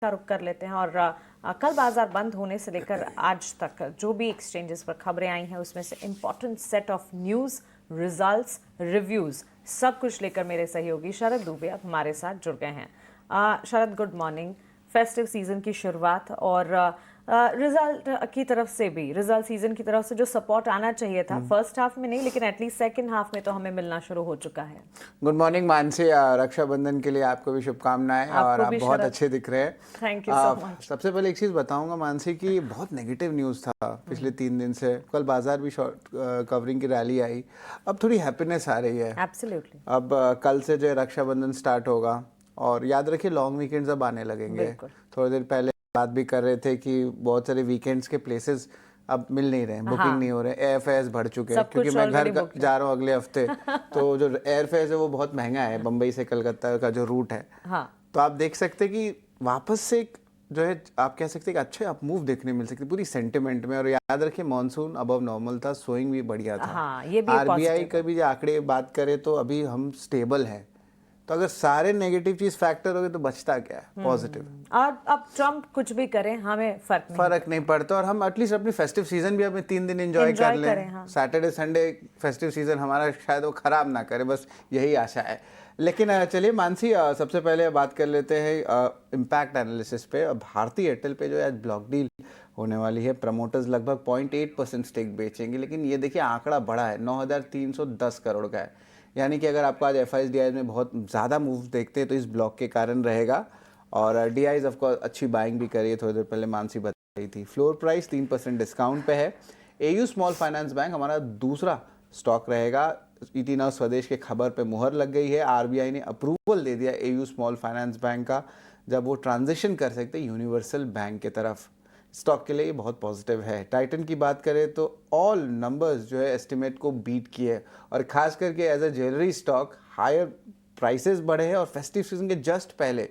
का रुख कर लेते हैं और कल बाजार बंद होने से लेकर आज तक जो भी एक्सचेंजेस पर खबरें आई हैं उसमें से important set of news, results, reviews सब कुछ लेकर मेरे सहयोगी शरद दुबे अब हमारे साथ जुड़ गए हैं। शरद, गुड मॉर्निंग। फेस्टिव सीजन की शुरुआत और रिजल्ट की तरफ से भी, रिजल्ट सीजन की तरफ से जो सपोर्ट आना चाहिए था फर्स्ट हाफ में नहीं लेकिन एटलीस्ट सेकंड हाफ में तो हमें मिलना शुरू हो चुका है। गुड मॉर्निंग मानसी, रक्षाबंधन के लिए आपको भी शुभकामनाएं और आप बहुत अच्छे दिख रहे हैं। Thank you so much. सबसे पहले एक चीज़ बताऊंगा मानसी कि बहुत नेगेटिव न्यूज़ था पिछले 3 दिन से। कल बाजार भी शॉर्ट कवरिंग की रैली आई, अब थोड़ी हैप्पीनेस आ रही है। एब्सोल्युटली। अब कल से जो है रक्षाबंधन स्टार्ट होगा और याद रखिए लॉन्ग वीकेंड्स अब आने लगेंगे। थोड़ी देर पहले बात भी कर रहे थे कि बहुत सारे वीकेंड्स के प्लेसेस अब मिल नहीं रहे हैं, बुकिंग नहीं हो रहे, एयर फेयर्स बढ़ चुके हैं क्योंकि मैं घर जा रहा हूँ अगले हफ्ते तो जो एयर फेयर्स है वो बहुत महंगा है, बम्बई से कलकत्ता का जो रूट है। तो आप देख सकते हैं कि वापस से एक जो है आप कह सकते हैं कि अच्छे अप मूव देखने मिल सकते पूरी सेंटिमेंट में। और याद रखिए मॉनसून अबव नॉर्मल था, सोइंग भी बढ़िया था। आरबीआई का भी जो आंकड़े बात करें तो अभी हम स्टेबल है। तो अगर सारे नेगेटिव चीज फैक्टर हो गए तो बचता क्या है? पॉजिटिव। और अब ट्रम्प कुछ भी करें हमें फर्क नहीं पड़ता और हम एटलीस्ट अपनी फेस्टिव सीजन भी अपने 3 दिन एंजॉय कर लें। सैटरडे संडे फेस्टिव सीजन हमारा शायद वो खराब ना करे, बस यही आशा है। लेकिन चलिए मानसी, सबसे पहले बात कर लेते हैं इम्पैक्ट एनालिसिस पे। भारतीय एयरटेल पे जो है आज ब्लॉक डील होने वाली है। प्रमोटर्स लगभग 0.8% स्टेक बेचेंगे, लेकिन ये देखिए आंकड़ा बड़ा है, 9,310 करोड़ का है। यानी कि अगर आपको आज FIs में बहुत ज़्यादा मूव देखते हैं तो इस ब्लॉक के कारण रहेगा। और DIs ऑफकोर्स अच्छी बाइंग भी करी है, थोड़ी देर पहले मानसी बता रही थी। फ्लोर प्राइस 3% डिस्काउंट पे है। AU स्मॉल फाइनेंस बैंक हमारा दूसरा स्टॉक रहेगा। ET नाउ स्वदेश के खबर पे मुहर लग गई है। RBI ने अप्रूवल दे दिया AU स्मॉल फाइनेंस बैंक का, जब वो ट्रांजिशन कर सकते यूनिवर्सल बैंक की तरफ। स्टॉक के लिए ये बहुत पॉजिटिव है। टाइटन की बात करें तो ऑल नंबर्स जो है एस्टिमेट को बीट किए और खास करके as a jewellery stock higher prices बढ़े हैं और फेस्टिव सीजन के जस्ट पहले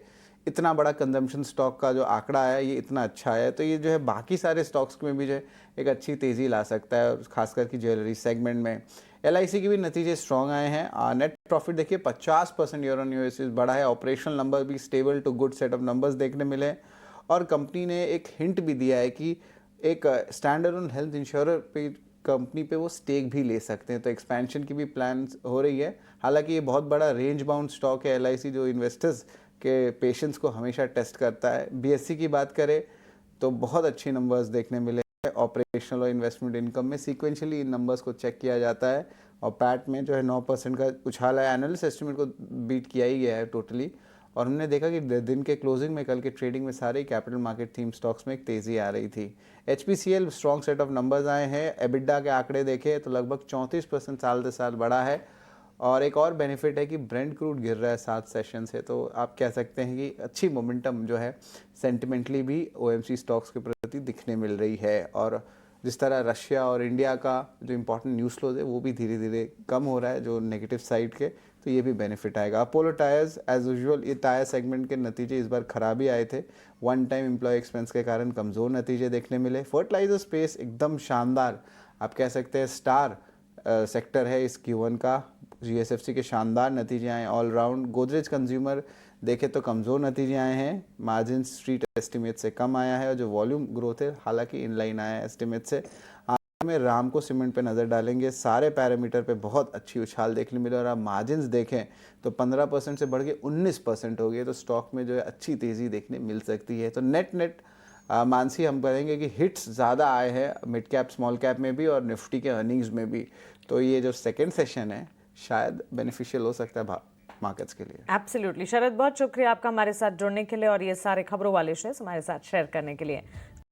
इतना बड़ा कंजम्पशन स्टॉक का जो आंकड़ा है ये इतना अच्छा है, तो ये जो है बाकी सारे स्टॉक्स में भी जो है एक अच्छी तेज़ी ला सकता है, खास करके ज्वेलरी सेगमेंट में। LIC के भी नतीजे स्ट्रॉन्ग आए हैं। नेट प्रॉफिट देखिए 50% ईयर ऑन ईयर बढ़ा है। ऑपरेशनल नंबर भी stable to good set of numbers देखने मिले और कंपनी ने एक हिंट भी दिया है कि एक स्टैंडर्ड ऑन हेल्थ इंश्योरर पे कंपनी पे वो स्टेक भी ले सकते हैं, तो एक्सपेंशन की भी प्लान्स हो रही है। हालांकि ये बहुत बड़ा रेंज बाउंड स्टॉक है LIC, जो इन्वेस्टर्स के पेशेंस को हमेशा टेस्ट करता है। BSE की बात करें तो बहुत अच्छे नंबर्स देखने मिले हैं। ऑपरेशनल और इन्वेस्टमेंट इनकम में सीक्वेंशियली इन नंबर्स को चेक किया जाता है और पैट में जो है 9% का उछाल है। एनालिस्ट एस्टिमेट को बीट किया ही गया है टोटली। और हमने देखा कि दिन के क्लोजिंग में कल के ट्रेडिंग में सारे कैपिटल मार्केट थीम स्टॉक्स में एक तेज़ी आ रही थी। HPCL strong set of numbers आए हैं। EBITDA के आंकड़े देखे तो लगभग 34% साल से साल बढ़ा है। और एक और बेनिफिट है कि ब्रेंट क्रूड गिर रहा है 7 सेशन से, तो आप कह सकते हैं कि अच्छी मोमेंटम जो है सेंटिमेंटली भी OMC स्टॉक्स के प्रति दिखने मिल रही है। और जिस तरह रशिया और इंडिया का जो इंपॉर्टेंट न्यूज़ फ्लोज है वो भी धीरे धीरे कम हो रहा है जो नेगेटिव साइड के, तो ये भी बेनिफिट आएगा। अपोलो टायर्स एज यूजुअल, ये टायर सेगमेंट के नतीजे इस बार खराब ही आए थे। वन टाइम एम्प्लॉय एक्सपेंस के कारण कमज़ोर नतीजे देखने मिले। फर्टिलाइजर स्पेस एकदम शानदार, आप कह सकते हैं स्टार सेक्टर है इस Q1 का। GSFC के शानदार नतीजे आए ऑल राउंड। गोदरेज कंज्यूमर देखे तो कमज़ोर नतीजे आए हैं। मार्जिन स्ट्रीट एस्टिमेट से कम आया है और जो वॉल्यूम ग्रोथ है हालांकि इनलाइन आया है एस्टिमेट से। में रामको सीमेंट पे नज़र डालेंगे, सारे पैरामीटर पे बहुत अच्छी उछाल देखने मिले और आप मार्जिन्स देखें तो 15% से बढ़ के 19% हो गए, तो स्टॉक में जो है अच्छी तेज़ी देखने मिल सकती है। तो नेट मानसी हम कहेंगे कि हिट्स ज़्यादा आए हैं मिड कैप स्मॉल कैप में भी और निफ्टी के अर्निंग्स में भी। तो ये जो सेकेंड सेशन है शायद बेनिफिशियल हो सकता है मार्केट्स के लिए। एब्सोल्युटली शरद, बहुत शुक्रिया आपका हमारे साथ जुड़ने के लिए और ये सारे खबरों वाले शेयर्स हमारे साथ शेयर करने के लिए।